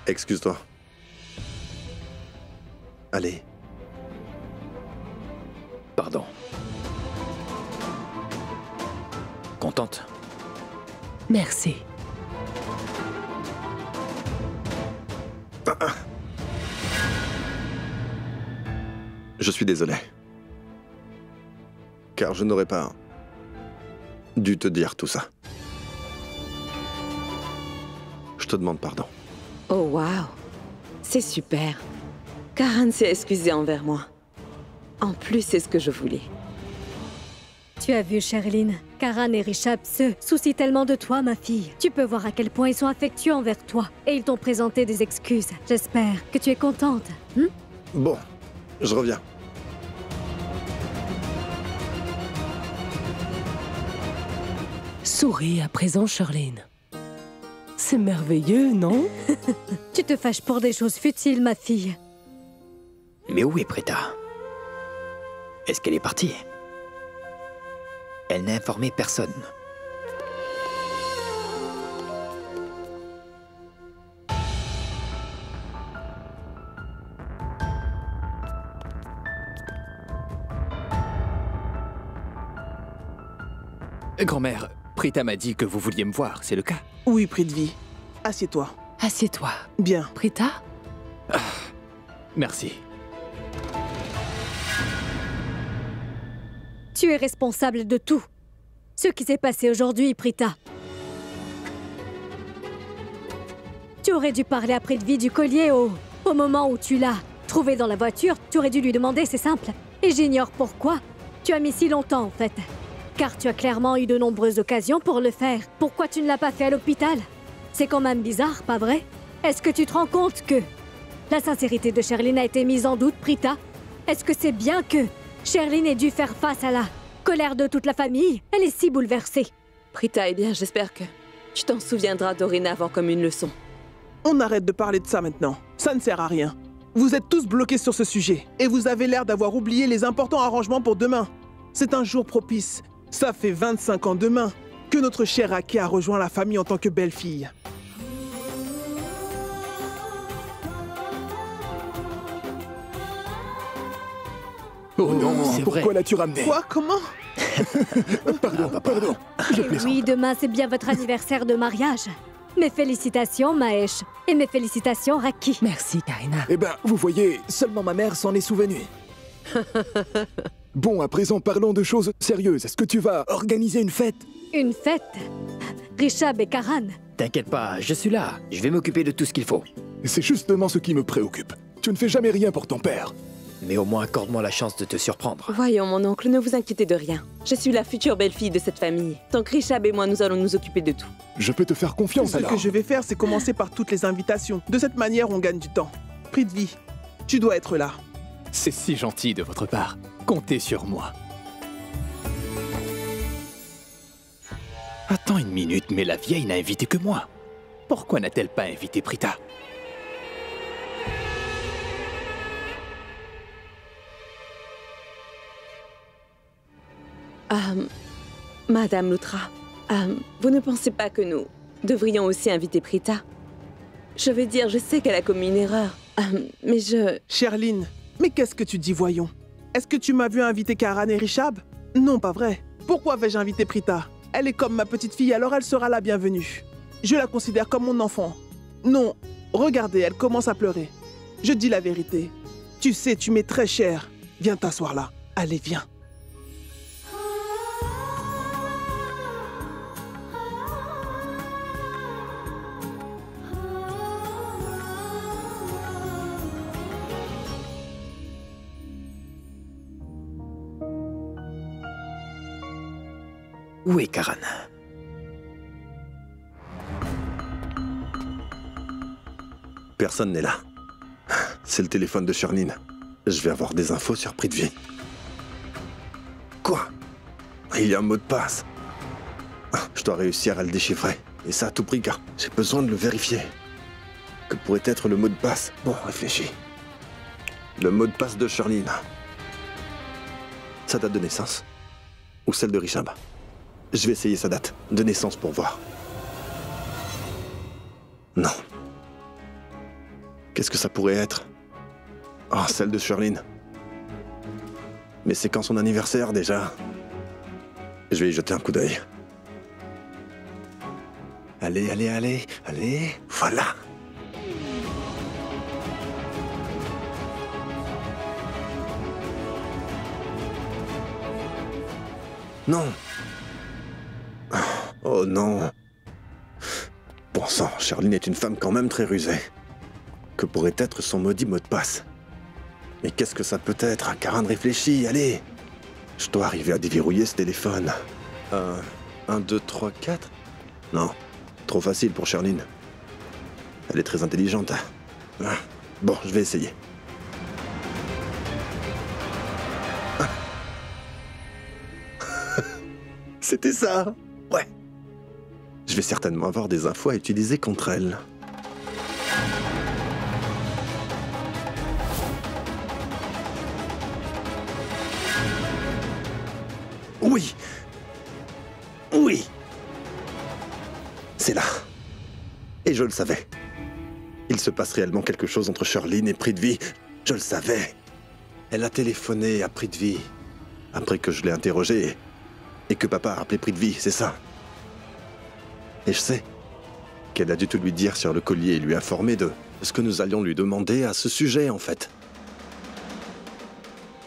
Excuse-toi. Allez. Pardon. Contente? Merci. Je suis désolé. Car je n'aurais pas dû te dire tout ça. Je te demande pardon. Oh waouh, c'est super. Karan s'est excusée envers moi. En plus, c'est ce que je voulais. Tu as vu, Sherline, Karan et Rishab se soucient tellement de toi, ma fille. Tu peux voir à quel point ils sont affectueux envers toi. Et ils t'ont présenté des excuses. J'espère que tu es contente. Bon, je reviens. Souris à présent, Sherline. C'est merveilleux, non? Tu te fâches pour des choses futiles, ma fille. Mais où est Prita? Est-ce qu'elle est partie? Elle n'a informé personne. Grand-mère, Prita m'a dit que vous vouliez me voir, c'est le cas? Oui, Prithvi. Assieds-toi. Assieds-toi. Bien. Prita? Merci. Tu es responsable de tout. Ce qui s'est passé aujourd'hui, Prita. Tu aurais dû parler à Prithvi du collier au moment où tu l'as trouvé dans la voiture. Tu aurais dû lui demander, c'est simple. Et j'ignore pourquoi tu as mis si longtemps, en fait. Car tu as clairement eu de nombreuses occasions pour le faire. Pourquoi tu ne l'as pas fait à l'hôpital? C'est quand même bizarre, pas vrai? Est-ce que tu te rends compte que la sincérité de Sherline a été mise en doute, Prita? Est-ce que c'est bien que Sherline ait dû faire face à la colère de toute la famille? Elle est si bouleversée. Prita, eh bien, j'espère que tu t'en souviendras dorénavant comme une leçon. On arrête de parler de ça maintenant. Ça ne sert à rien. Vous êtes tous bloqués sur ce sujet. Et vous avez l'air d'avoir oublié les importants arrangements pour demain. C'est un jour propice. Ça fait 25 ans demain que notre chère Aki a rejoint la famille en tant que belle-fille. Oh non, c'est vrai. Pourquoi l'as-tu ramené? Quoi? Comment? Pardon. Je Et plaisante. oui, demain c'est bien votre anniversaire de mariage. Mes félicitations, Mahesh. Et mes félicitations, Raki. Merci, Karina. Eh ben, vous voyez, Seulement ma mère s'en est souvenue. bon, à présent parlons de choses sérieuses. Est-ce que tu vas organiser une fête? Une fête. Rishab et Karan. T'inquiète pas, je suis là. Je vais m'occuper de tout ce qu'il faut. C'est justement ce qui me préoccupe. Tu ne fais jamais rien pour ton père. Mais au moins accorde-moi la chance de te surprendre. Voyons, mon oncle, ne vous inquiétez de rien. Je suis la future belle-fille de cette famille. Tant que Rishab et moi, nous allons nous occuper de tout. Je peux te faire confiance Ce alors. que je vais faire, c'est commencer par toutes les invitations. De cette manière, on gagne du temps. Prithvi, tu dois être là. C'est si gentil de votre part. Comptez sur moi. Attends une minute, mais la vieille n'a invité que moi. Pourquoi n'a-t-elle pas invité Prita? Madame Lutra, vous ne pensez pas que nous devrions aussi inviter Prita? Je veux dire, je sais qu'elle a commis une erreur, mais je... Sherline, mais qu'est-ce que tu dis, voyons? Est-ce que tu m'as vu inviter Karan et Rishab? Non, pas vrai. Pourquoi vais-je inviter Prita? Elle est comme ma petite fille, alors elle sera la bienvenue. Je la considère comme mon enfant. Non, regardez, elle commence à pleurer. Je dis la vérité. Tu sais, tu m'es très cher. Viens t'asseoir là. Allez, viens. Où est Karan? Personne n'est là. C'est le téléphone de Sherline. Je vais avoir des infos sur Prithvi. Quoi? Il y a un mot de passe. Je dois réussir à le déchiffrer. Et ça à tout prix car j'ai besoin de le vérifier. Que pourrait être le mot de passe? Bon, réfléchis. Le mot de passe de Sherline. Sa date de naissance? Ou celle de Rishab? Je vais essayer sa date de naissance pour voir. Non. Qu'est-ce que ça pourrait être? Oh, celle de Shirlene. Mais c'est quand son anniversaire, déjà? Je vais y jeter un coup d'œil. Allez, allez, allez, allez, voilà! Non! Oh non! Bon sang, Shirlene est une femme quand même très rusée. Que pourrait être son maudit mot de passe? Mais qu'est-ce que ça peut être? Karan réfléchit, allez! Je dois arriver à déverrouiller ce téléphone. 1, 2, 3, 4? Non, trop facile pour Shirlene. Elle est très intelligente. Ah, bon, je vais essayer. Ah. C'était ça? Ouais. Je vais certainement avoir des infos à utiliser contre elle. Oui. Oui. C'est là. Et je le savais. Il se passe réellement quelque chose entre Shirlene et Prithvi. Je le savais. Elle a téléphoné à Prithvi après que je l'ai interrogée et que papa a appelé Prithvi, c'est ça. Et je sais qu'elle a dû tout lui dire sur le collier et lui informer de ce que nous allions lui demander à ce sujet, en fait.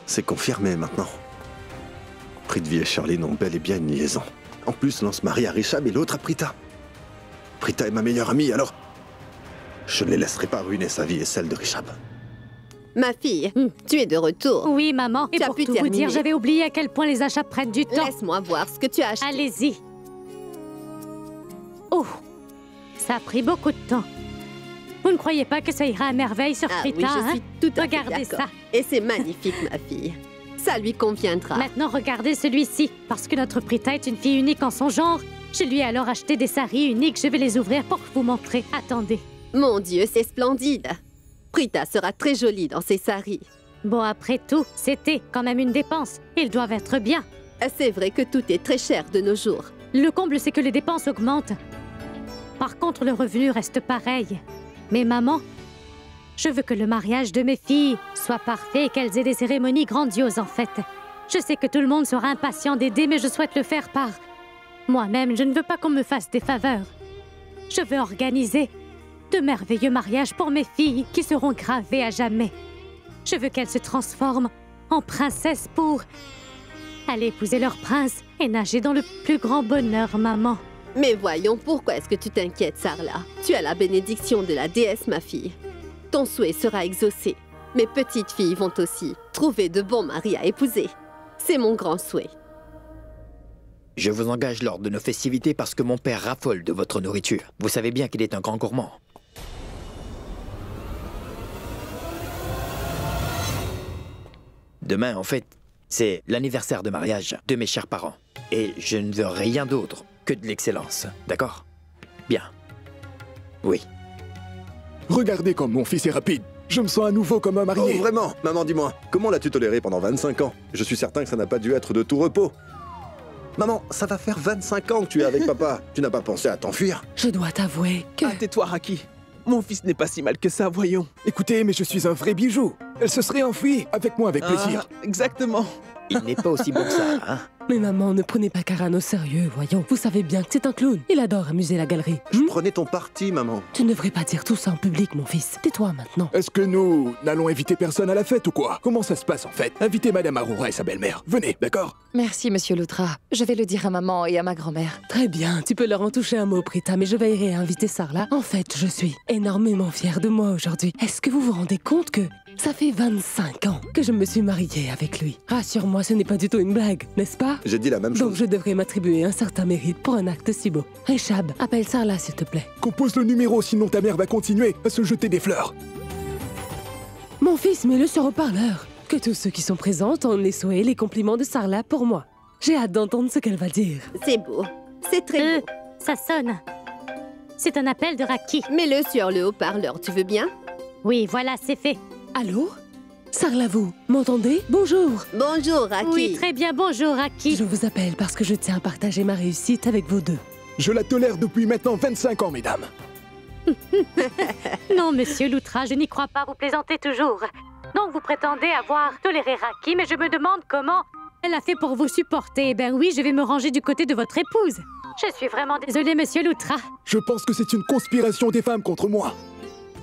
C'est confirmé maintenant. Prithvi et Shirlene ont bel et bien une liaison. En plus, l'un se marie à Rishab et l'autre à Prita. Prita est ma meilleure amie, alors je ne les laisserai pas ruiner sa vie et celle de Rishab. Ma fille, tu es de retour. Oui, maman. Et Tu as pour pu tout vous terminer. dire, j'avais oublié à quel point les achats prennent du temps. Laisse-moi voir ce que tu as acheté. Allez-y. Oh, ça a pris beaucoup de temps. Vous ne croyez pas que ça ira à merveille sur Ah oui, Prita, je hein? suis tout à fait Regardez d'accord. ça. Et c'est magnifique, ma fille. Ça lui conviendra. Maintenant, regardez celui-ci. Parce que notre Prita est une fille unique en son genre, je lui ai alors acheté des saris uniques. Je vais les ouvrir pour vous montrer. Attendez. Mon Dieu, c'est splendide. Prita sera très jolie dans ses saris. Bon, après tout, c'était quand même une dépense. Ils doivent être bien. C'est vrai que tout est très cher de nos jours. Le comble, c'est que les dépenses augmentent. Par contre, le revenu reste pareil. Mais maman, je veux que le mariage de mes filles soit parfait et qu'elles aient des cérémonies grandioses, en fait. Je sais que tout le monde sera impatient d'aider, mais je souhaite le faire par moi-même. Je ne veux pas qu'on me fasse des faveurs. Je veux organiser de merveilleux mariages pour mes filles qui seront gravées à jamais. Je veux qu'elles se transforment en princesses pour aller épouser leur prince et nager dans le plus grand bonheur, maman. Mais voyons, pourquoi est-ce que tu t'inquiètes, Sarla? Tu as la bénédiction de la déesse, ma fille. Ton souhait sera exaucé. Mes petites filles vont aussi trouver de bons maris à épouser. C'est mon grand souhait. Je vous engage lors de nos festivités parce que mon père raffole de votre nourriture. Vous savez bien qu'il est un grand gourmand. Demain, en fait, c'est l'anniversaire de mariage de mes chers parents. Et je ne veux rien d'autre que de l'excellence, d'accord? Bien. Oui. Regardez comme mon fils est rapide. Je me sens à nouveau comme un Oh, marié. vraiment? Maman, dis-moi, comment l'as-tu toléré pendant 25 ans? Je suis certain que ça n'a pas dû être de tout repos. Maman, ça va faire 25 ans que tu es avec papa. Tu n'as pas pensé à t'enfuir? Je dois t'avouer que... Ah, tais-toi, Raki. Mon fils n'est pas si mal que ça, voyons. Écoutez, mais je suis un vrai bijou. Elle se serait enfuie avec moi avec plaisir. Ah, exactement. Il n'est pas aussi beau que ça, hein? Mais maman, ne prenez pas Karan au sérieux, voyons. Vous savez bien que c'est un clown. Il adore amuser la galerie. Je prenais ton parti, maman. Tu ne devrais pas dire tout ça en public, mon fils. Tais-toi maintenant. Est-ce que nous n'allons inviter personne à la fête ou quoi? Comment ça se passe en fait? Invitez Madame Aroura et sa belle-mère. Venez, d'accord? Merci, Monsieur Loutra. Je vais le dire à maman et à ma grand-mère. Très bien, tu peux leur en toucher un mot, Prita, mais je veillerai à inviter Sarla. En fait, je suis énormément fière de moi aujourd'hui. Est-ce que vous vous rendez compte que ça fait 25 ans que je me suis mariée avec lui? Rassure-moi, ce n'est pas du tout une blague, n'est-ce pas? J'ai dit la même Donc chose. je devrais m'attribuer un certain mérite pour un acte si beau. Rishab, appelle Sarla, s'il te plaît. Compose le numéro, sinon ta mère va continuer à se jeter des fleurs. Mon fils, mets-le sur haut-parleur. Que tous ceux qui sont présents entendent les souhaits et les compliments de Sarla pour moi. J'ai hâte d'entendre ce qu'elle va dire. C'est beau. C'est très beau. Ça sonne. C'est un appel de Raki. Mets-le sur le haut-parleur, tu veux bien? Oui, voilà, c'est fait. Allô? Sarla, vous m'entendez? Bonjour. Bonjour, Raki. Oui, très bien, bonjour Raki. Je vous appelle parce que je tiens à partager ma réussite avec vous deux. Je la tolère depuis maintenant 25 ans, mesdames. Non, monsieur Loutra, je n'y crois pas, vous plaisantez toujours. Donc vous prétendez avoir toléré Raki, mais je me demande comment elle a fait pour vous supporter. Eh ben oui, je vais me ranger du côté de votre épouse. Je suis vraiment désolée, monsieur Loutra. Je pense que c'est une conspiration des femmes contre moi.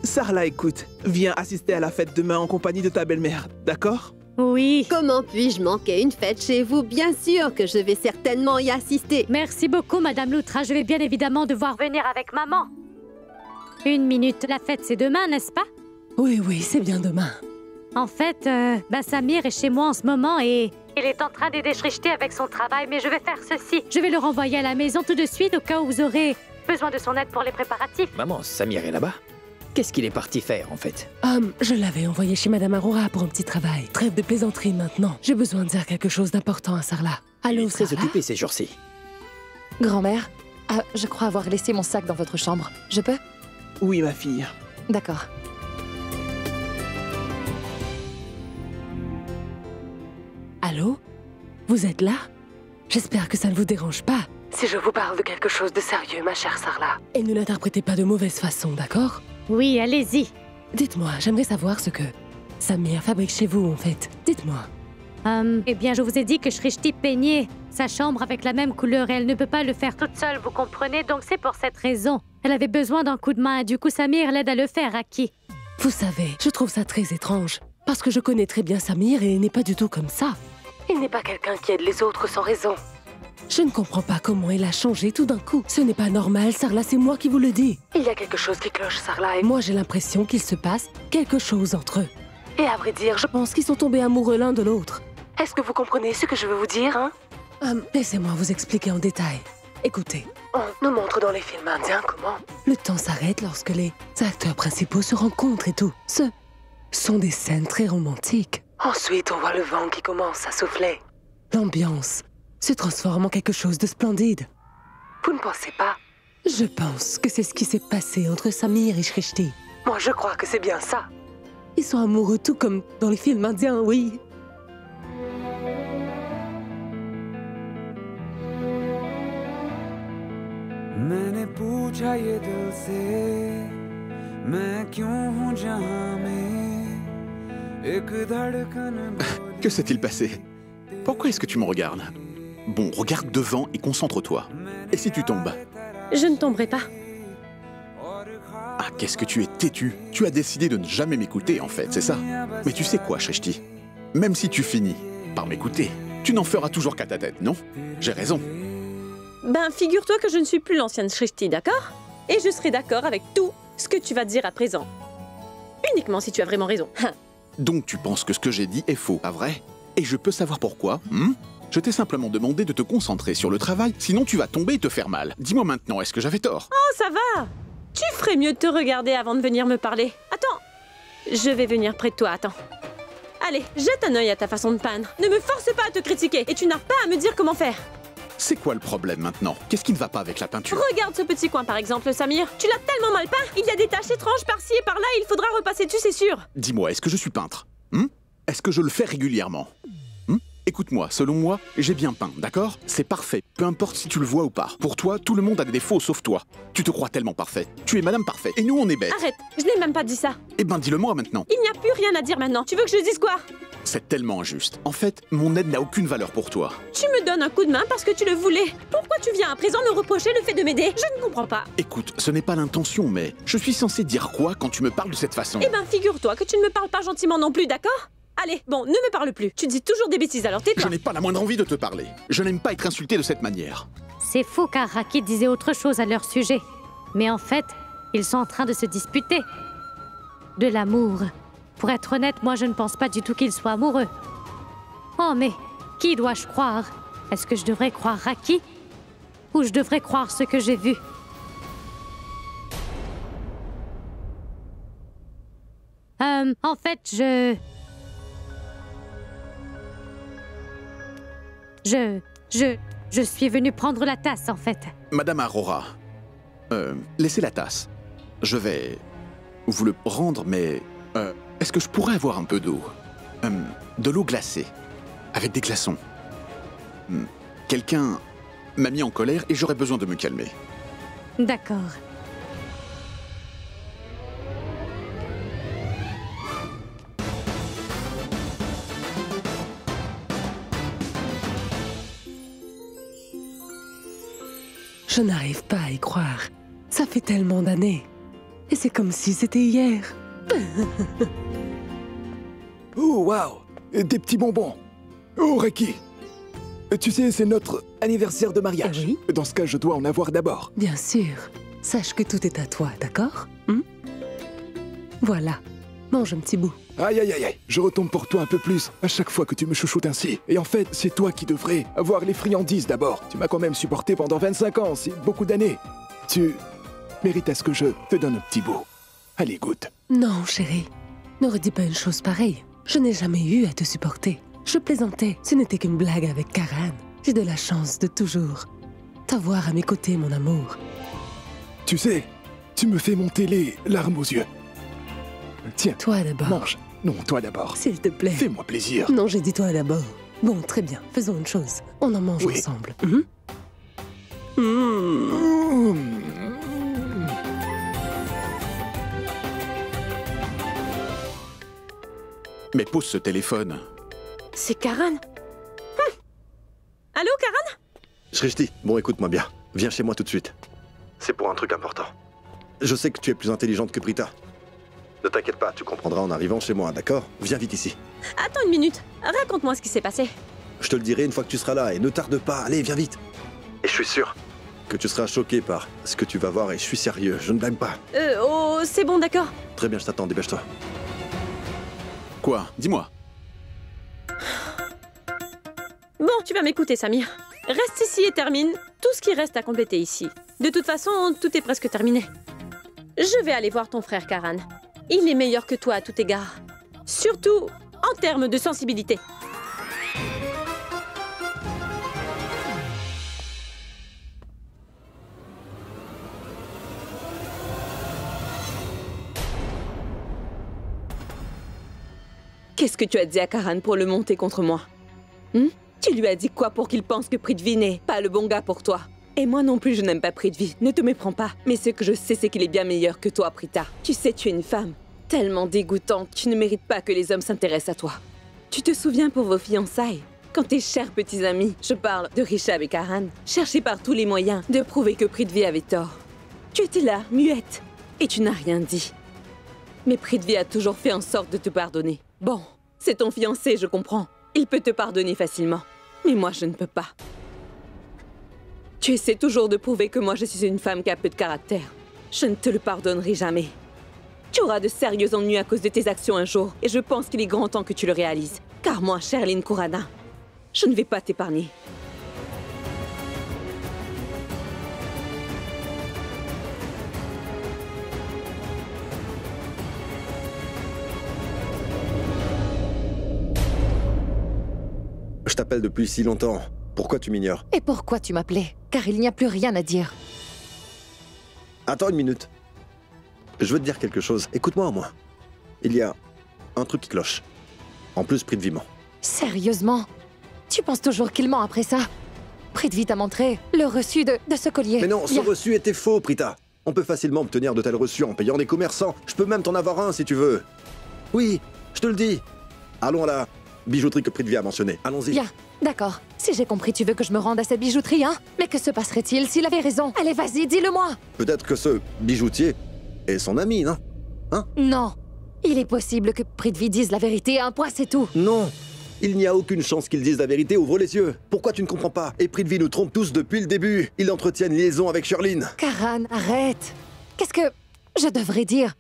Sarla, écoute, viens assister à la fête demain en compagnie de ta belle-mère, d'accord? Oui. Comment puis-je manquer une fête chez vous? Bien sûr que je vais certainement y assister. Merci beaucoup, madame Loutra. Je vais bien évidemment devoir venir avec maman. Une minute, la fête c'est demain, n'est-ce pas? Oui, oui, c'est bien demain. En fait, Samir est chez moi en ce moment et il est en train d'aider Shrishti avec son travail, mais je vais faire ceci. Je vais le renvoyer à la maison tout de suite au cas où vous aurez besoin de son aide pour les préparatifs. Maman, Samir est là-bas? Qu'est-ce qu'il est parti faire, en fait? Je l'avais envoyé chez Madame Aurora pour un petit travail. Trêve de plaisanterie maintenant. J'ai besoin de dire quelque chose d'important à Sarla. Il Allô, est très Sarla? occupé ces jours-ci. Grand-mère, je crois avoir laissé mon sac dans votre chambre. Je peux? Oui, ma fille. D'accord. Allô? Vous êtes là? J'espère que ça ne vous dérange pas. Si je vous parle de quelque chose de sérieux, ma chère Sarla. Et ne l'interprétez pas de mauvaise façon, d'accord? Oui, allez-y. Dites-moi, j'aimerais savoir ce que Samir fabrique chez vous, en fait. Dites-moi. Eh bien, je vous ai dit que Shrishti peignait sa chambre avec la même couleur et elle ne peut pas le faire toute seule, vous comprenez? Donc c'est pour cette raison. Elle avait besoin d'un coup de main et du coup Samir l'aide à le faire, Raki. Vous savez, je trouve ça très étrange. Parce que je connais très bien Samir et il n'est pas du tout comme ça. Il n'est pas quelqu'un qui aide les autres sans raison. Je ne comprends pas comment il a changé tout d'un coup. Ce n'est pas normal, Sarla, c'est moi qui vous le dis. Il y a quelque chose qui cloche, Sarla, et moi j'ai l'impression qu'il se passe quelque chose entre eux. Et à vrai dire, je pense qu'ils sont tombés amoureux l'un de l'autre. Est-ce que vous comprenez ce que je veux vous dire, hein? Laissez-moi vous expliquer en détail. Écoutez, on nous montre dans les films indiens comment le temps s'arrête lorsque les acteurs principaux se rencontrent et tout. Ce sont des scènes très romantiques. Ensuite, on voit le vent qui commence à souffler. L'ambiance se transforme en quelque chose de splendide. Vous ne pensez pas? Je pense que c'est ce qui s'est passé entre Samir et Shrishti. Moi, je crois que c'est bien ça. Ils sont amoureux tout comme dans les films indiens, oui. मैंने पूछा ये दिल से मैं क्यों हूँ जहाँ में एक धड़कन Que s'est-il passé? Pourquoi est-ce que tu me regardes? Bon, regarde devant et concentre-toi. Et si tu tombes? Je ne tomberai pas. Ah, qu'est-ce que tu es têtu. Tu as décidé de ne jamais m'écouter, en fait, c'est ça? Mais tu sais quoi, Shrishti? Même si tu finis par m'écouter, tu n'en feras toujours qu'à ta tête, non? J'ai raison. Ben, figure-toi que je ne suis plus l'ancienne Shrishti, d'accord? Et je serai d'accord avec tout ce que tu vas dire à présent. Uniquement si tu as vraiment raison. Donc tu penses que ce que j'ai dit est faux, pas vrai? Et je peux savoir pourquoi, Je t'ai simplement demandé de te concentrer sur le travail, sinon tu vas tomber et te faire mal. Dis-moi maintenant, est-ce que j'avais tort? Oh, ça va! Tu ferais mieux de te regarder avant de venir me parler. Attends, je vais venir près de toi, attends. Allez, jette un œil à ta façon de peindre. Ne me force pas à te critiquer et tu n'as pas à me dire comment faire. C'est quoi le problème maintenant? Qu'est-ce qui ne va pas avec la peinture? Regarde ce petit coin par exemple, Samir. Tu l'as tellement mal peint. Il y a des taches étranges par-ci et par-là. Il faudra repasser dessus, c'est sûr. Dis-moi, est-ce que je suis peintre? Est-ce que je le fais régulièrement? Écoute-moi, selon moi, j'ai bien peint, d'accord? C'est parfait, peu importe si tu le vois ou pas. Pour toi, tout le monde a des défauts sauf toi. Tu te crois tellement parfaite. Tu es Madame Parfaite, et nous on est bêtes. Arrête, je n'ai même pas dit ça. Eh ben dis-le-moi maintenant. Il n'y a plus rien à dire maintenant. Tu veux que je dise quoi? C'est tellement injuste. En fait, mon aide n'a aucune valeur pour toi. Tu me donnes un coup de main parce que tu le voulais. Pourquoi tu viens à présent me reprocher le fait de m'aider? Je ne comprends pas. Écoute, ce n'est pas l'intention, mais je suis censé dire quoi quand tu me parles de cette façon? Eh ben figure-toi que tu ne me parles pas gentiment non plus, d'accord? Allez, bon, ne me parle plus. Tu dis toujours des bêtises, alors tais-toi. Je n'ai pas la moindre envie de te parler. Je n'aime pas être insulté de cette manière. C'est faux car Raki disait autre chose à leur sujet. Mais en fait, ils sont en train de se disputer. De l'amour. Pour être honnête, moi je ne pense pas du tout qu'ils soient amoureux. Oh mais, qui dois-je croire? Est-ce que je devrais croire Raki? Ou je devrais croire ce que j'ai vu? En fait, je suis venue prendre la tasse, en fait. Madame Aurora, laissez la tasse. Je vais vous le rendre, mais est-ce que je pourrais avoir un peu d'eau? De l'eau glacée, avec des glaçons. Quelqu'un m'a mis en colère et j'aurais besoin de me calmer. D'accord. 'Madame Aurora, laissez la tasse. Je vais vous le rendre, mais est-ce que je pourrais avoir un peu d'eau? De l'eau glacée, avec des glaçons. Quelqu'un... m'a mis en colère et j'aurais besoin de me calmer. 'Madame Aurora, laissez la tasse. Je vais vous le rendre, mais quelqu'un m'a mis en colère et j'aurais besoin de me calmer. D'accord. Je n'arrive pas à y croire. Ça fait tellement d'années. Et c'est comme si c'était hier. Oh, waouh! Des petits bonbons. Oh, Reki! Tu sais, c'est notre anniversaire de mariage. Oui. Dans ce cas, je dois en avoir d'abord. Bien sûr. Sache que tout est à toi, d'accord? Voilà. Mange un petit bout. Aïe, aïe, aïe, aïe. Je retombe pour toi un peu plus à chaque fois que tu me chouchoutes ainsi. Et en fait, c'est toi qui devrais avoir les friandises d'abord. Tu m'as quand même supporté pendant 25 ans, c'est beaucoup d'années. Tu mérites à ce que je te donne un petit bout. Allez, goûte. Non, chérie. Ne redis pas une chose pareille. Je n'ai jamais eu à te supporter. Je plaisantais. Ce n'était qu'une blague avec Karan. J'ai de la chance de toujours t'avoir à mes côtés, mon amour. Tu sais, tu me fais monter les larmes aux yeux. Tiens. Toi d'abord. Mange. Non, toi d'abord. S'il te plaît. Fais-moi plaisir. Non, j'ai dit toi d'abord. Bon, très bien. Faisons une chose. On en mange ensemble. Mais pose ce téléphone. C'est Karan. Allô, Karan? Shrishti, bon écoute-moi bien. Viens chez moi tout de suite. C'est pour un truc important. Je sais que tu es plus intelligente que Prita. Ne t'inquiète pas, tu comprendras en arrivant chez moi, d'accord? Viens vite ici. Attends une minute. Raconte-moi ce qui s'est passé. Je te le dirai une fois que tu seras là et ne tarde pas. Allez, viens vite. Et je suis sûr que tu seras choqué par ce que tu vas voir et je suis sérieux, je ne blague pas. Oh, c'est bon, d'accord. Très bien, je t'attends, dépêche-toi. Quoi? Dis-moi. Bon, tu vas m'écouter, Samir. Reste ici et termine tout ce qui reste à compléter ici. De toute façon, tout est presque terminé. Je vais aller voir ton frère Karan. Il est meilleur que toi à tout égard. Surtout en termes de sensibilité. Qu'est-ce que tu as dit à Karan pour le monter contre moi? Tu lui as dit quoi pour qu'il pense que Prithvi n'est pas le bon gars pour toi? Et moi non plus, je n'aime pas Prithvi, ne te méprends pas. Mais ce que je sais, c'est qu'il est bien meilleur que toi, Prita. Tu sais, tu es une femme tellement dégoûtante, tu ne mérites pas que les hommes s'intéressent à toi. Tu te souviens pour vos fiançailles? Quand tes chers petits amis, je parle de Rishabh et Karan, cherchaient par tous les moyens de prouver que Prithvi avait tort. Tu étais là, muette, et tu n'as rien dit. Mais Prithvi a toujours fait en sorte de te pardonner. Bon, c'est ton fiancé, je comprends. Il peut te pardonner facilement. Mais moi, je ne peux pas. Tu essaies toujours de prouver que moi, je suis une femme qui a peu de caractère. Je ne te le pardonnerai jamais. Tu auras de sérieux ennuis à cause de tes actions un jour, et je pense qu'il est grand temps que tu le réalises. Car moi, Sherlyn Khurana, je ne vais pas t'épargner. Je t'appelle depuis si longtemps. Pourquoi tu m'ignores? Et pourquoi tu m'appelais? Car il n'y a plus rien à dire. Attends une minute. Je veux te dire quelque chose. Écoute-moi au moins. Il y a un truc qui cloche. En plus, Prithvi ment. Sérieusement? Tu penses toujours qu'il ment après ça? Prithvi t'a montré le reçu de ce collier. Mais non, ce reçu était faux, Prita. On peut facilement obtenir de tels reçus en payant des commerçants. Je peux même t'en avoir un si tu veux. Oui, je te le dis. Allons à la bijouterie que Prithvi a mentionnée. Allons-y. Bien, d'accord. Si j'ai compris, tu veux que je me rende à cette bijouterie, hein? Mais que se passerait-il s'il avait raison? Allez, vas-y, dis-le-moi! Peut-être que ce bijoutier est son ami, non? Hein? Non. Il est possible que Prithvi dise la vérité à un point, c'est tout. Non. Il n'y a aucune chance qu'il dise la vérité, ouvre les yeux. Pourquoi tu ne comprends pas? Et Prithvi nous trompe tous depuis le début. Il entretient une liaison avec Sherlyn. Karan, arrête. Qu'est-ce que je devrais dire?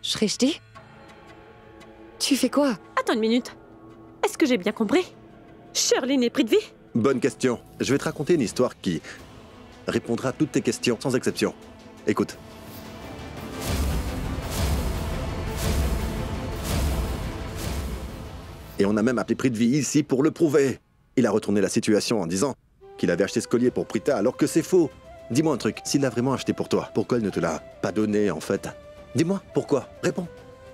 Shrishti? Tu fais quoi? Attends une minute. Est-ce que j'ai bien compris? Sherlyn et Prithvi? Bonne question. Je vais te raconter une histoire qui répondra à toutes tes questions, sans exception. Écoute. Et on a même appelé Prithvi ici pour le prouver. Il a retourné la situation en disant qu'il avait acheté ce collier pour Prita alors que c'est faux. Dis-moi un truc, s'il l'a vraiment acheté pour toi, pourquoi il ne te l'a pas donné en fait? Dis-moi, pourquoi? Réponds.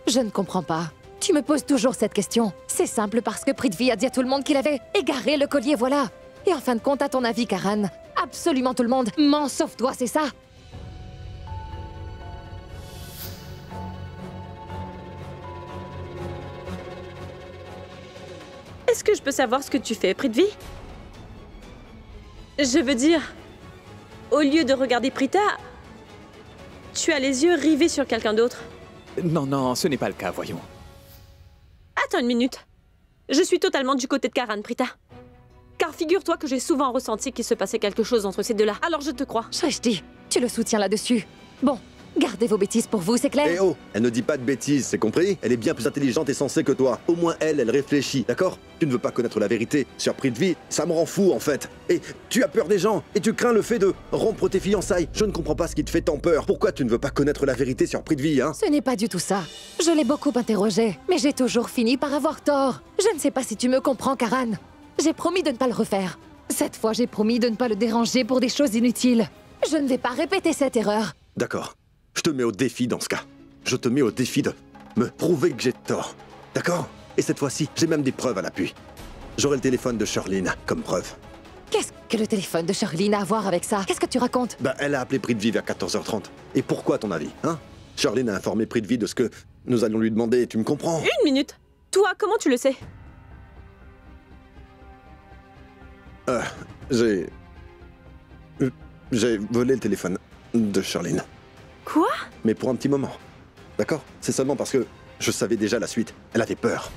Je ne comprends pas. Tu me poses toujours cette question. C'est simple parce que Prithvi a dit à tout le monde qu'il avait égaré le collier, voilà. Et en fin de compte, à ton avis, Karan, absolument tout le monde ment sauf toi, c'est ça? Est-ce que je peux savoir ce que tu fais, Prithvi? Je veux dire, Au lieu de regarder Prita, tu as les yeux rivés sur quelqu'un d'autre. Non, non, ce n'est pas le cas, voyons. Attends une minute. Je suis totalement du côté de Karan, Prita. Car figure-toi que j'ai souvent ressenti qu'il se passait quelque chose entre ces deux-là. Alors je te crois. Shrishti, tu le soutiens là-dessus. Bon, gardez vos bêtises pour vous, c'est clair? Eh oh, elle ne dit pas de bêtises, c'est compris? Elle est bien plus intelligente et sensée que toi. Au moins elle réfléchit, d'accord? Tu ne veux pas connaître la vérité sur Prithvi, ça me rend fou en fait. Et tu as peur des gens, et tu crains le fait de rompre tes fiançailles. Je ne comprends pas ce qui te fait tant peur. Pourquoi tu ne veux pas connaître la vérité sur Prithvi, hein? Ce n'est pas du tout ça. Je l'ai beaucoup interrogé, mais j'ai toujours fini par avoir tort. Je ne sais pas si tu me comprends, Karan. J'ai promis de ne pas le refaire. Cette fois, j'ai promis de ne pas le déranger pour des choses inutiles. Je ne vais pas répéter cette erreur. D'accord. Je te mets au défi dans ce cas. Je te mets au défi de me prouver que j'ai tort. D'accord? Et cette fois-ci, j'ai même des preuves à l'appui. J'aurai le téléphone de Shirlene comme preuve. Qu'est-ce que le téléphone de Shirlene a à voir avec ça? Qu'est-ce que tu racontes? Bah, elle a appelé Prithvi vers 14h30. Et pourquoi, à ton avis, hein? Shirlene a informé Prithvi de ce que nous allions lui demander, tu me comprends? Une minute. Toi, comment tu le sais? J'ai volé le téléphone de Shirlene. Quoi? Mais pour un petit moment. D'accord? C'est seulement parce que je savais déjà la suite. Elle avait peur.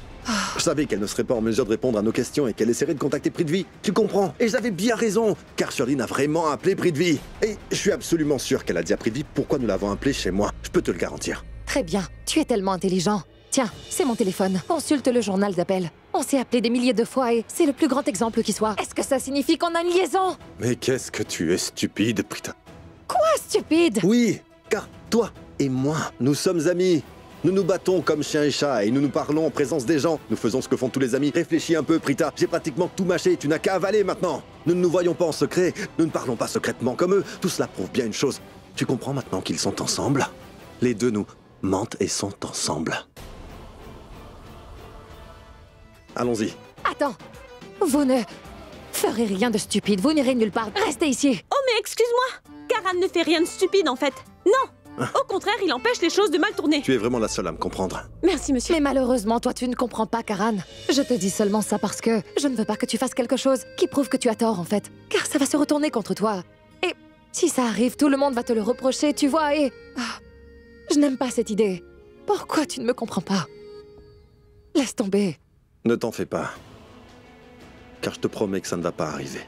Je savais qu'elle ne serait pas en mesure de répondre à nos questions et qu'elle essaierait de contacter Prithvi. Tu comprends? Et j'avais bien raison, car Shirlene a vraiment appelé Prithvi. Et je suis absolument sûr qu'elle a dit à Prithvi pourquoi nous l'avons appelé chez moi. Je peux te le garantir. Très bien, tu es tellement intelligent. Tiens, c'est mon téléphone. Consulte le journal d'appel. On s'est appelé des milliers de fois et c'est le plus grand exemple qui soit. Est-ce que ça signifie qu'on a une liaison? Mais qu'est-ce que tu es stupide, putain. Quoi, stupide? Oui, car toi et moi, nous sommes amis. Nous nous battons comme chien et chat et nous nous parlons en présence des gens. Nous faisons ce que font tous les amis. Réfléchis un peu, Prita. J'ai pratiquement tout mâché. Tu n'as qu'à avaler maintenant. Nous ne nous voyons pas en secret. Nous ne parlons pas secrètement comme eux. Tout cela prouve bien une chose. Tu comprends maintenant qu'ils sont ensemble? Les deux nous mentent et sont ensemble. Allons-y. Attends, vous ne ferez rien de stupide. Vous n'irez nulle part. Restez ici. Oh mais excuse-moi, Karan ne fait rien de stupide en fait. Non. Au contraire, il empêche les choses de mal tourner. Tu es vraiment la seule à me comprendre. Merci, monsieur. Mais malheureusement, toi, tu ne comprends pas, Karan. Je te dis seulement ça parce que je ne veux pas que tu fasses quelque chose qui prouve que tu as tort, en fait. Car ça va se retourner contre toi. Et si ça arrive, tout le monde va te le reprocher, tu vois, et... je n'aime pas cette idée. Pourquoi tu ne me comprends pas? Laisse tomber. Ne t'en fais pas. Car je te promets que ça ne va pas arriver.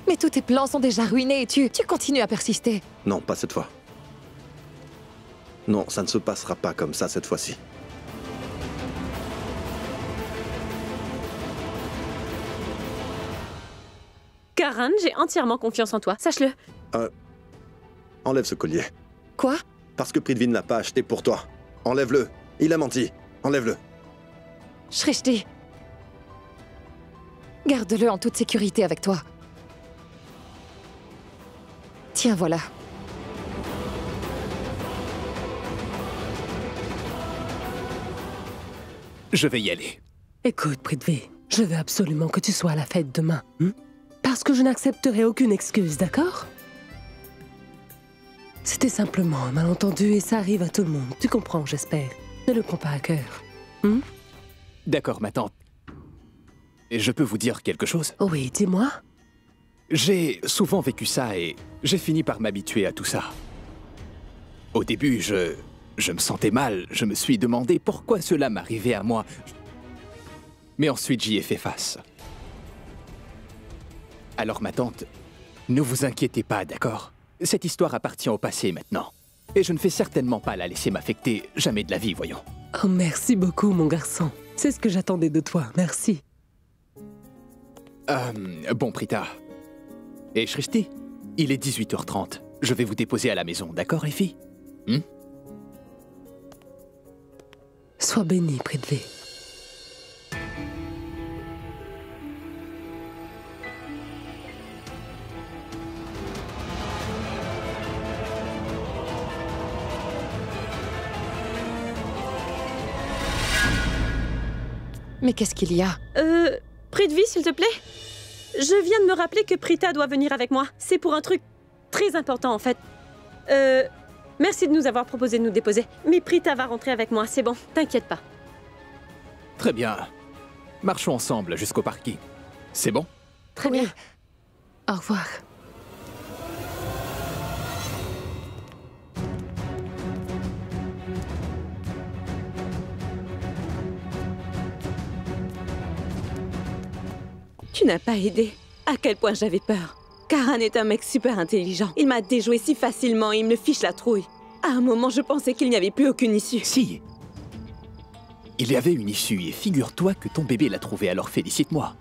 Mais tous tes plans sont déjà ruinés et tu continues à persister. Non, pas cette fois. Non, ça ne se passera pas comme ça cette fois-ci. Karan, j'ai entièrement confiance en toi, sache-le. Enlève ce collier. Quoi? Parce que Prithvi ne l'a pas acheté pour toi. Enlève-le. Il a menti. Enlève-le. Shrishti. Garde-le en toute sécurité avec toi. Tiens, voilà. Je vais y aller. Écoute, Prithvi, je veux absolument que tu sois à la fête demain. Parce que je n'accepterai aucune excuse, d'accord? C'était simplement un malentendu et ça arrive à tout le monde. Tu comprends, j'espère. Ne le prends pas à cœur. D'accord, ma tante. Et je peux vous dire quelque chose? Oui, dis-moi. J'ai souvent vécu ça et j'ai fini par m'habituer à tout ça. Au début, je me sentais mal. Je me suis demandé pourquoi cela m'arrivait à moi. Mais ensuite, j'y ai fait face. Alors, ma tante, ne vous inquiétez pas, d'accord? Cette histoire appartient au passé maintenant. Et je ne vais certainement pas la laisser m'affecter jamais de la vie, voyons. Oh, merci beaucoup, mon garçon. C'est ce que j'attendais de toi, merci. Bon, Prita. Et Shrishti, il est 18h30. Je vais vous déposer à la maison, d'accord, les filles? Sois béni, Prithvi. Mais qu'est-ce qu'il y a? Prithvi, s'il te plaît? Je viens de me rappeler que Prita doit venir avec moi. C'est pour un truc très important, en fait. Merci de nous avoir proposé de nous déposer. Mais Prita va rentrer avec moi, c'est bon, t'inquiète pas. Très bien. Marchons ensemble jusqu'au parking. C'est bon? Très bien. Au revoir. Tu n'as pas aidé. À quel point j'avais peur. Karan est un mec super intelligent. Il m'a déjoué si facilement et il me fiche la trouille. À un moment, je pensais qu'il n'y avait plus aucune issue. Si. Il y avait une issue et figure-toi que ton bébé l'a trouvée, alors félicite-moi.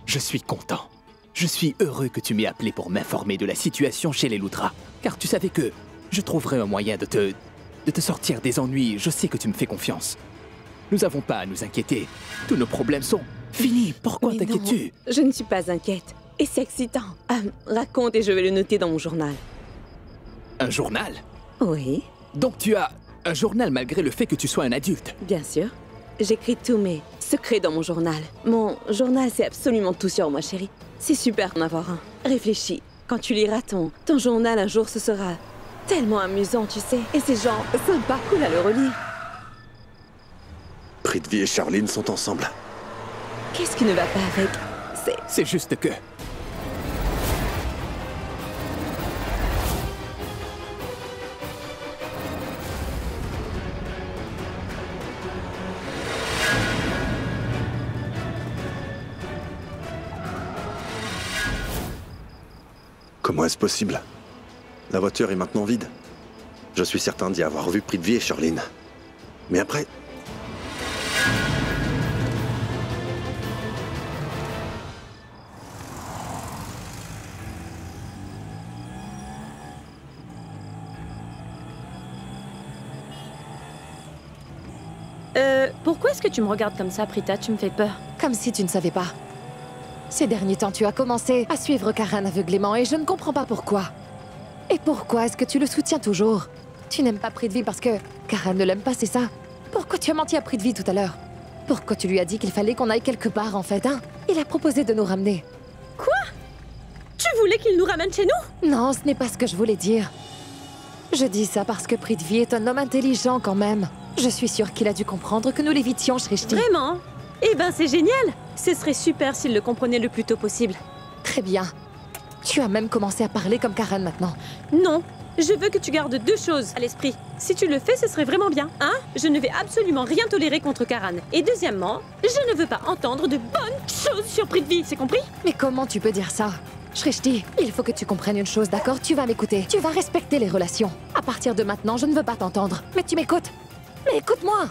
Je suis content. Je suis heureux que tu m'aies appelé pour m'informer de la situation chez les Loutras. Car tu savais que je trouverais un moyen de te sortir des ennuis. Je sais que tu me fais confiance. Nous n'avons pas à nous inquiéter. Tous nos problèmes sont finis. Pourquoi t'inquiètes-tu? Je ne suis pas inquiète. Et c'est excitant. Raconte et je vais le noter dans mon journal. Un journal? Oui. Donc tu as un journal malgré le fait que tu sois un adulte? Bien sûr. J'écris tous mes secrets dans mon journal. Mon journal, c'est absolument tout sur moi, chérie. C'est super d'en avoir un. Réfléchis. Quand tu liras ton journal un jour, ce sera tellement amusant, tu sais. Et c'est genre sympa, cool à le relire. Prithvi et Charline sont ensemble. Qu'est-ce qui ne va pas avec? C'est juste que... Comment est-ce possible? La voiture est maintenant vide. Je suis certain d'y avoir vu Prithvi et Charline. Mais après... Pourquoi est-ce que tu me regardes comme ça, Prita? Tu me fais peur. Comme si tu ne savais pas. Ces derniers temps, tu as commencé à suivre Karan aveuglément et je ne comprends pas pourquoi. Et pourquoi est-ce que tu le soutiens toujours? Tu n'aimes pas Prithvi parce que Karan ne l'aime pas, c'est ça? Pourquoi tu as menti à Prithvi tout à l'heure? Pourquoi tu lui as dit qu'il fallait qu'on aille quelque part, en fait, hein? Il a proposé de nous ramener. Quoi? Tu voulais qu'il nous ramène chez nous? Non, ce n'est pas ce que je voulais dire. Je dis ça parce que Prithvi est un homme intelligent quand même. Je suis sûre qu'il a dû comprendre que nous l'évitions, Shrishti. Vraiment? Eh ben, c'est génial! Ce serait super s'il le comprenait le plus tôt possible. Très bien. Tu as même commencé à parler comme Karan maintenant. Non, je veux que tu gardes deux choses à l'esprit. Si tu le fais, ce serait vraiment bien. Je ne vais absolument rien tolérer contre Karan. Et deuxièmement, je ne veux pas entendre de bonnes choses sur Prithvi, c'est compris? Mais comment tu peux dire ça? Shrishti, il faut que tu comprennes une chose, d'accord? Tu vas m'écouter. Tu vas respecter les relations. À partir de maintenant, je ne veux pas t'entendre. Mais tu m'écoutes? Mais écoute-moi!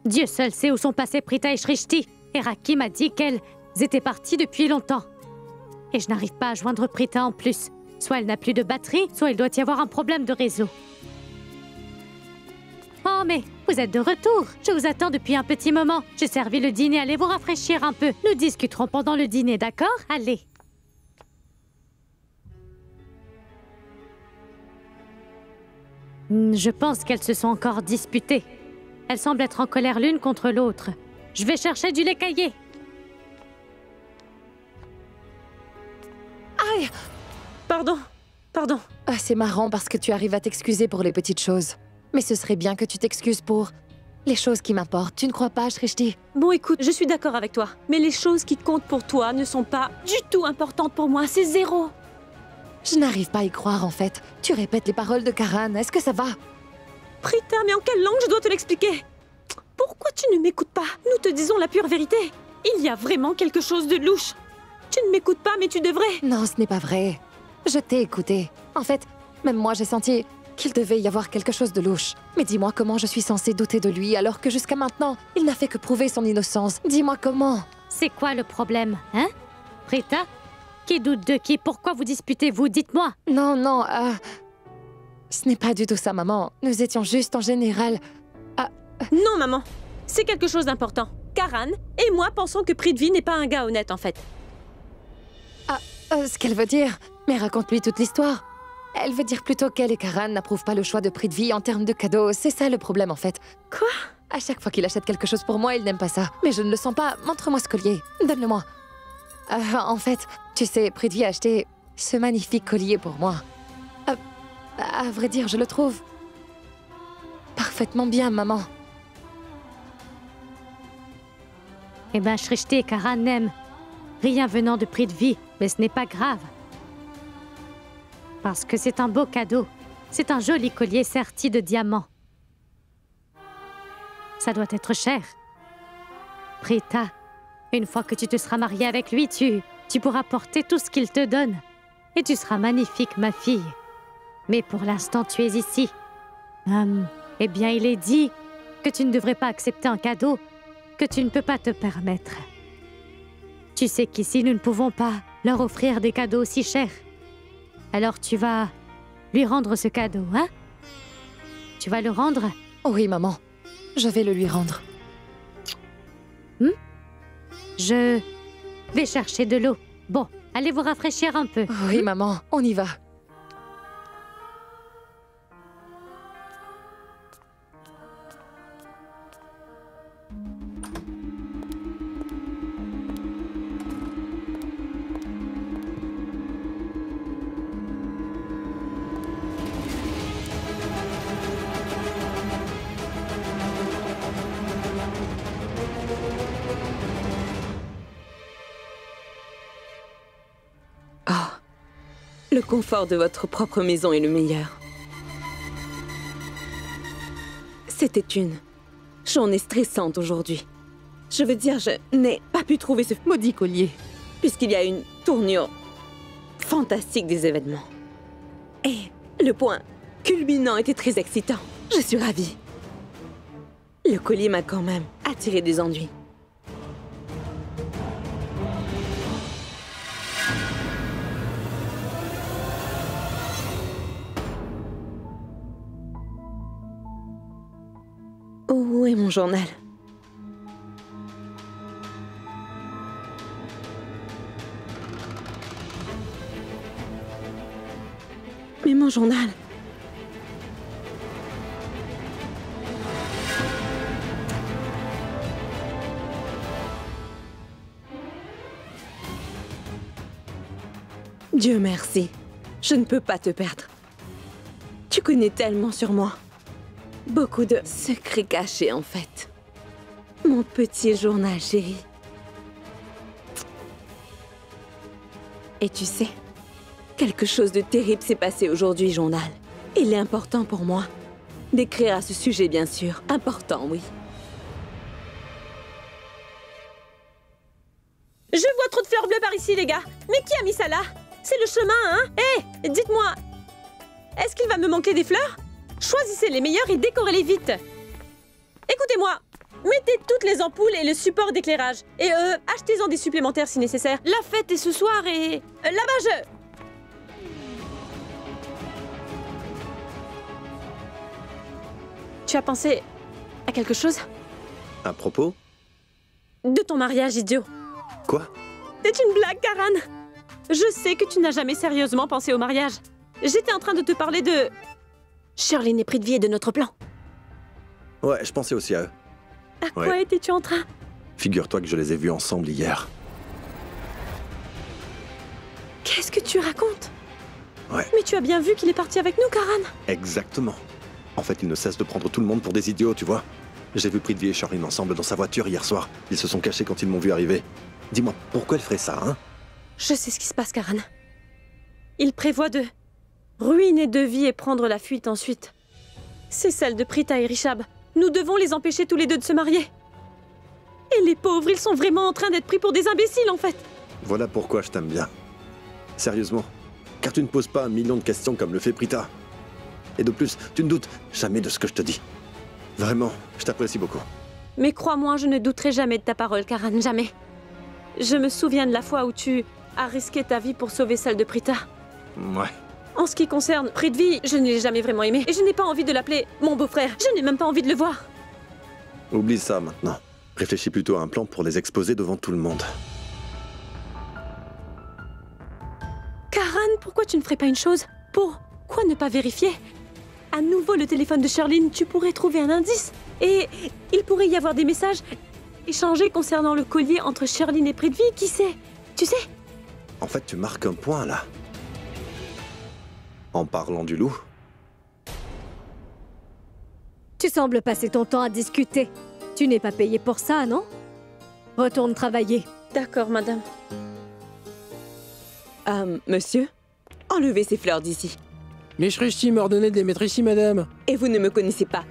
Dieu seul sait où sont passés Prita et Shrishti. Et Raki m'a dit qu'elles étaient parties depuis longtemps. Et je n'arrive pas à joindre Prita en plus. Soit elle n'a plus de batterie, soit il doit y avoir un problème de réseau. Oh mais, vous êtes de retour. Je vous attends depuis un petit moment. J'ai servi le dîner, allez vous rafraîchir un peu. Nous discuterons pendant le dîner, d'accord? Allez. Je pense qu'elles se sont encore disputées. Elles semblent être en colère l'une contre l'autre. Je vais chercher du lait caillé. Aïe! Pardon. Ah, c'est marrant parce que tu arrives à t'excuser pour les petites choses. Mais ce serait bien que tu t'excuses pour les choses qui m'importent. Tu ne crois pas, Shrishti? Bon, écoute, je suis d'accord avec toi. Mais les choses qui comptent pour toi ne sont pas du tout importantes pour moi. C'est zéro. Je n'arrive pas à y croire, en fait. Tu répètes les paroles de Karan. Est-ce que ça va? Prita, mais en quelle langue je dois te l'expliquer? Pourquoi tu ne m'écoutes pas? Nous te disons la pure vérité. Il y a vraiment quelque chose de louche. Tu ne m'écoutes pas, mais tu devrais. Non, ce n'est pas vrai. Je t'ai écouté. En fait, même moi, j'ai senti qu'il devait y avoir quelque chose de louche. Mais dis-moi comment je suis censée douter de lui alors que jusqu'à maintenant, il n'a fait que prouver son innocence. Dis-moi comment. C'est quoi le problème, hein? Prita? Qui doute de qui? Pourquoi vous disputez-vous? Dites-moi. Non, ce n'est pas du tout ça, maman. Nous étions juste en général... Non, maman. C'est quelque chose d'important. Karan et moi pensons que Prithvi n'est pas un gars honnête, en fait. Ce qu'elle veut dire... Mais raconte-lui toute l'histoire. Elle veut dire plutôt qu'elle et Karan n'approuvent pas le choix de Prithvi en termes de cadeaux. C'est ça le problème, en fait. Quoi? À chaque fois qu'il achète quelque chose pour moi, il n'aime pas ça. Mais je ne le sens pas. Montre-moi ce collier. Donne-le-moi. En fait, tu sais, Prithvi a acheté ce magnifique collier pour moi. À vrai dire, je le trouve parfaitement bien, maman. Eh ben, Shrishti et Karan n'aiment rien venant de Prithvi, mais ce n'est pas grave. Parce que c'est un beau cadeau. C'est un joli collier serti de diamants. Ça doit être cher. Prita, une fois que tu te seras mariée avec lui, tu pourras porter tout ce qu'il te donne. Et tu seras magnifique, ma fille. Mais pour l'instant, tu es ici. Eh bien, il est dit que tu ne devrais pas accepter un cadeau que tu ne peux pas te permettre. Tu sais qu'ici, nous ne pouvons pas leur offrir des cadeaux aussi chers. Alors tu vas lui rendre ce cadeau, hein? Tu vas le rendre? Oui, maman. Je vais le lui rendre. Je vais chercher de l'eau. Bon, allez vous rafraîchir un peu. Oui, maman, on y va. Le confort de votre propre maison est le meilleur. C'était une journée stressante aujourd'hui. Je veux dire, je n'ai pas pu trouver ce maudit collier, puisqu'il y a une tournure fantastique des événements. Et le point culminant était très excitant. Je suis ravie. Le collier m'a quand même attiré des ennuis. Où est mon journal? Mais mon journal... Dieu merci, je ne peux pas te perdre. Tu connais tellement sur moi. Beaucoup de secrets cachés, en fait. Mon petit journal, chérie. Et tu sais, quelque chose de terrible s'est passé aujourd'hui, journal. Il est important pour moi d'écrire à ce sujet, bien sûr. Important, oui. Je vois trop de fleurs bleues par ici, les gars. Mais qui a mis ça là? C'est le chemin, hein? Hé, dites-moi, est-ce qu'il va me manquer des fleurs? Choisissez les meilleures et décorez-les vite. Écoutez-moi, mettez toutes les ampoules et le support d'éclairage. Et achetez-en des supplémentaires si nécessaire. La fête est ce soir et... là-bas, je... Tu as pensé à quelque chose? À propos? De ton mariage, idiot. Quoi? C'est une blague, Karan. Je sais que tu n'as jamais sérieusement pensé au mariage. J'étais en train de te parler de... Shirlene et Prithvi et de notre plan. Ouais, je pensais aussi à eux. À quoi étais-tu en train? Figure-toi que je les ai vus ensemble hier. Qu'est-ce que tu racontes? Ouais. Mais tu as bien vu qu'il est parti avec nous, Karan. Exactement. En fait, il ne cesse de prendre tout le monde pour des idiots, tu vois. J'ai vu Prithvi et Shirlene ensemble dans sa voiture hier soir. Ils se sont cachés quand ils m'ont vu arriver. Dis-moi, pourquoi elle ferait ça, hein? Je sais ce qui se passe, Karan. Il prévoit de ruiner Devi et prendre la fuite ensuite. C'est celle de Prita et Rishab. Nous devons les empêcher tous les deux de se marier. Et les pauvres, ils sont vraiment en train d'être pris pour des imbéciles, en fait. Voilà pourquoi je t'aime bien. Sérieusement. Car tu ne poses pas 1 million de questions comme le fait Prita. Et de plus, tu ne doutes jamais de ce que je te dis. Vraiment, je t'apprécie beaucoup. Mais crois-moi, je ne douterai jamais de ta parole, Karan, jamais. Je me souviens de la fois où tu as risqué ta vie pour sauver celle de Prita. Ouais. En ce qui concerne Prithvi, je ne l'ai jamais vraiment aimé. Et je n'ai pas envie de l'appeler mon beau-frère. Je n'ai même pas envie de le voir. Oublie ça maintenant. Réfléchis plutôt à un plan pour les exposer devant tout le monde. Karan, pourquoi tu ne ferais pas une chose? Pourquoi ne pas vérifier? À nouveau le téléphone de Shirlene, tu pourrais trouver un indice. Et il pourrait y avoir des messages échangés concernant le collier entre Shirlene et Prithvi, qui sait? Tu sais? En fait, tu marques un point, là. En parlant du loup. Tu sembles passer ton temps à discuter. Tu n'es pas payé pour ça, non? Retourne travailler. D'accord, madame. Monsieur, enlevez ces fleurs d'ici. Mais Shrishti m'a ordonné de les mettre ici, madame. Et vous ne me connaissez pas.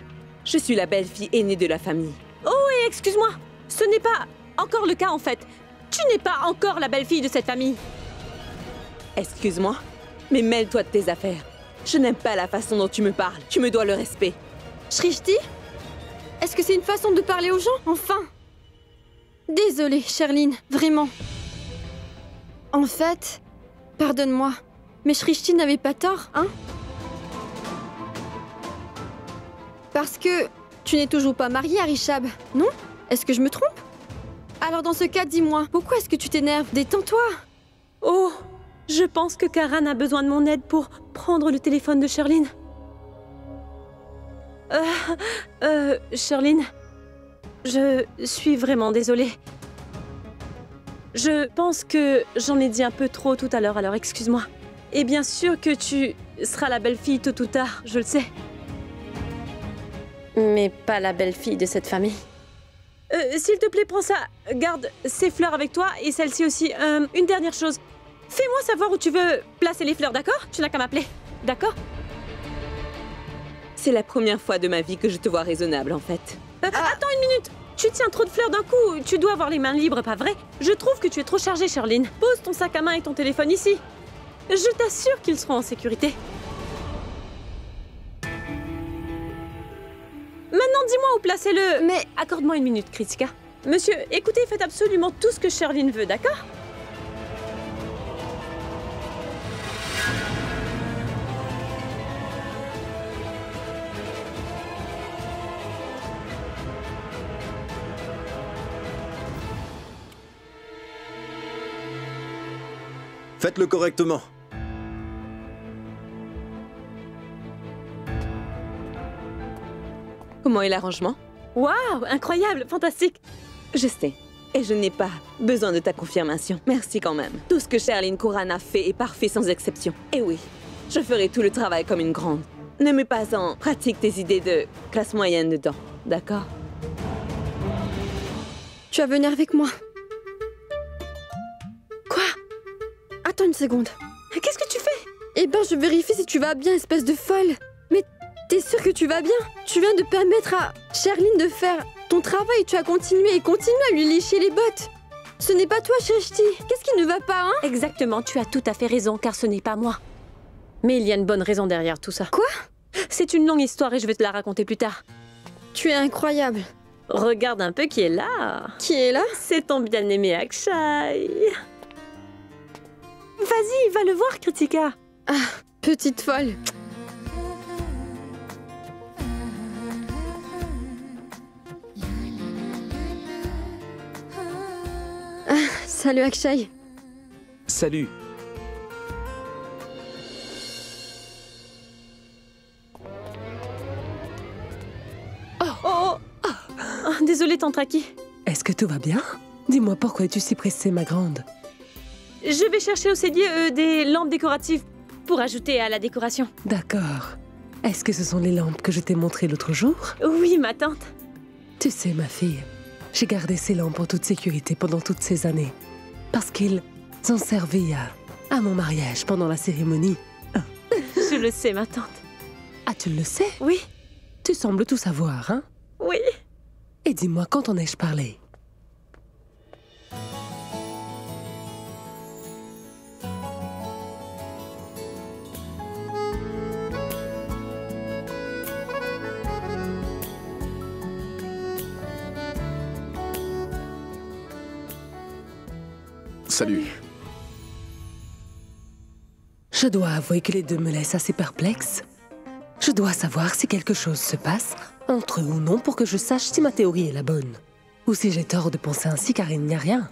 Je suis la belle-fille aînée de la famille. Oh, et excuse-moi, ce n'est pas encore le cas en fait. Tu n'es pas encore la belle-fille de cette famille. Excuse-moi, mais mêle-toi de tes affaires. Je n'aime pas la façon dont tu me parles. Tu me dois le respect. Shrishti? Est-ce que c'est une façon de parler aux gens, enfin? Désolée, Sherline, vraiment. En fait, pardonne-moi, mais Shrishti n'avait pas tort, hein? Parce que tu n'es toujours pas mariée à Rishab, non? Est-ce que je me trompe? Alors dans ce cas, dis-moi, pourquoi est-ce que tu t'énerves? Détends-toi! Oh, je pense que Karan a besoin de mon aide pour prendre le téléphone de Sherline. Sherline, je suis vraiment désolée. Je pense que j'en ai dit un peu trop tout à l'heure, alors excuse-moi. Et bien sûr que tu seras la belle-fille tôt ou tard, je le sais. Mais pas la belle-fille de cette famille. S'il te plaît, prends ça. Garde ces fleurs avec toi et celle-ci aussi. Une dernière chose. Fais-moi savoir où tu veux placer les fleurs, d'accord? Tu n'as qu'à m'appeler, d'accord? C'est la première fois de ma vie que je te vois raisonnable, en fait. Attends une minute. Tu tiens trop de fleurs d'un coup. Tu dois avoir les mains libres, pas vrai? Je trouve que tu es trop chargée, Sherline. Pose ton sac à main et ton téléphone ici. Je t'assure qu'ils seront en sécurité. Maintenant, dis-moi où placer le... Mais... Accorde-moi une minute, Kritika. Monsieur, écoutez, faites absolument tout ce que Sherline veut, d'accord? Faites-le correctement. Comment est l'arrangement? Waouh, incroyable, fantastique. Je sais. Et je n'ai pas besoin de ta confirmation. Merci quand même. Tout ce que Sherline Couran a fait est parfait sans exception. Et oui, je ferai tout le travail comme une grande. Ne mets pas en pratique tes idées de classe moyenne dedans, d'accord? Tu vas venir avec moi. Quoi? Attends une seconde. Qu'est-ce que tu fais? Eh ben, je vérifie si tu vas bien, espèce de folle. Mais t'es sûre que tu vas bien? Tu viens de permettre à Sherline de faire ton travail. Tu as continué et continué à lui lécher les bottes. Ce n'est pas toi, Shrishti. Qu'est-ce qui ne va pas, hein? Exactement, tu as tout à fait raison, car ce n'est pas moi. Mais il y a une bonne raison derrière tout ça. Quoi? C'est une longue histoire et je vais te la raconter plus tard. Tu es incroyable. Regarde un peu qui est là. Qui est là? C'est ton bien-aimé Akshay. Vas-y, va le voir, Kritika. Ah, petite folle. Ah, salut Akshay. Salut. Désolée, Tante Raki. Est-ce que tout va bien? Dis-moi pourquoi es-tu si pressée, ma grande? Je vais chercher au cellier des lampes décoratives pour ajouter à la décoration. D'accord. Est-ce que ce sont les lampes que je t'ai montrées l'autre jour? Oui, ma tante. Tu sais, ma fille, j'ai gardé ces lampes en toute sécurité pendant toutes ces années. Parce qu'ils ont servi à mon mariage pendant la cérémonie. Je le sais, ma tante. Ah, tu le sais? Oui. Tu sembles tout savoir, hein? Oui. Et dis-moi, quand en ai-je parlé? Salut. Je dois avouer que les deux me laissent assez perplexe. Je dois savoir si quelque chose se passe, entre eux ou non, pour que je sache si ma théorie est la bonne. Ou si j'ai tort de penser ainsi car il n'y a rien.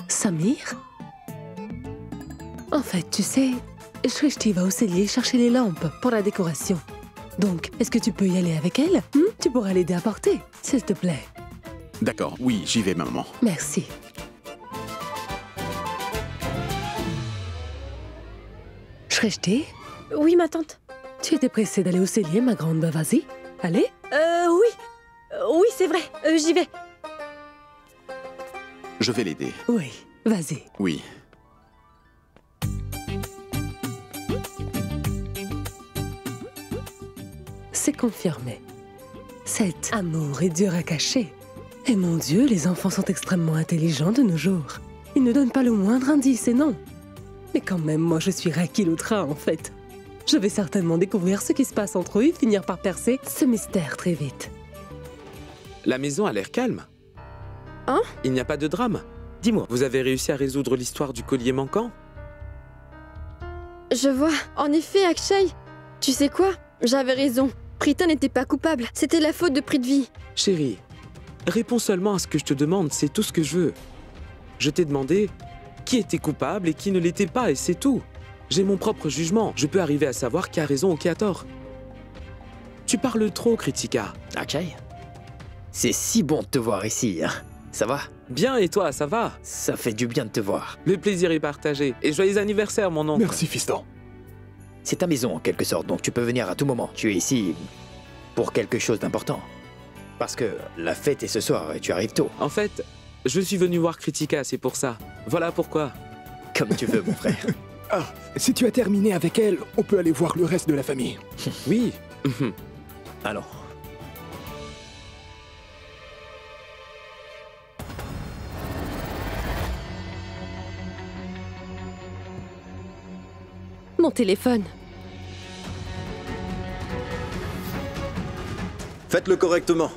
Samir? En fait, tu sais, Shrishti va au cellier chercher les lampes pour la décoration. Donc, est-ce que tu peux y aller avec elle? Tu pourras l'aider à porter, s'il te plaît. D'accord, oui, j'y vais, maman. Merci. Shrishti? Oui, ma tante. Tu étais pressée d'aller au cellier, ma grande, bah vas-y. Allez. Oui. Oui, c'est vrai. J'y vais. Je vais l'aider. Oui, vas-y. Oui. C'est confirmé. Cet amour est dur à cacher. Et mon Dieu, les enfants sont extrêmement intelligents de nos jours. Ils ne donnent pas le moindre indice, et non. Mais quand même, moi je suis Raki Loutra, en fait. Je vais certainement découvrir ce qui se passe entre eux et finir par percer ce mystère très vite. La maison a l'air calme. Hein? Il n'y a pas de drame. Dis-moi, vous avez réussi à résoudre l'histoire du collier manquant? Je vois. En effet, Akshay, tu sais quoi? J'avais raison. Prita n'était pas coupable. C'était la faute de Prithvi. Chérie, réponds seulement à ce que je te demande, c'est tout ce que je veux. Je t'ai demandé qui était coupable et qui ne l'était pas, et c'est tout. J'ai mon propre jugement. Je peux arriver à savoir qui a raison ou qui a tort. Tu parles trop, Kritika. Akshay, c'est si bon de te voir ici, hein. Ça va? Bien, et toi, ça va? Ça fait du bien de te voir. Le plaisir est partagé. Et joyeux anniversaire, mon oncle. Merci, fiston. C'est ta maison, en quelque sorte, donc tu peux venir à tout moment. Tu es ici pour quelque chose d'important. Parce que la fête est ce soir et tu arrives tôt. En fait, je suis venu voir Kritika, c'est pour ça. Voilà pourquoi. Comme tu veux, mon frère. Ah, si tu as terminé avec elle, on peut aller voir le reste de la famille. Oui. Allons. Mon téléphone. Faites-le correctement.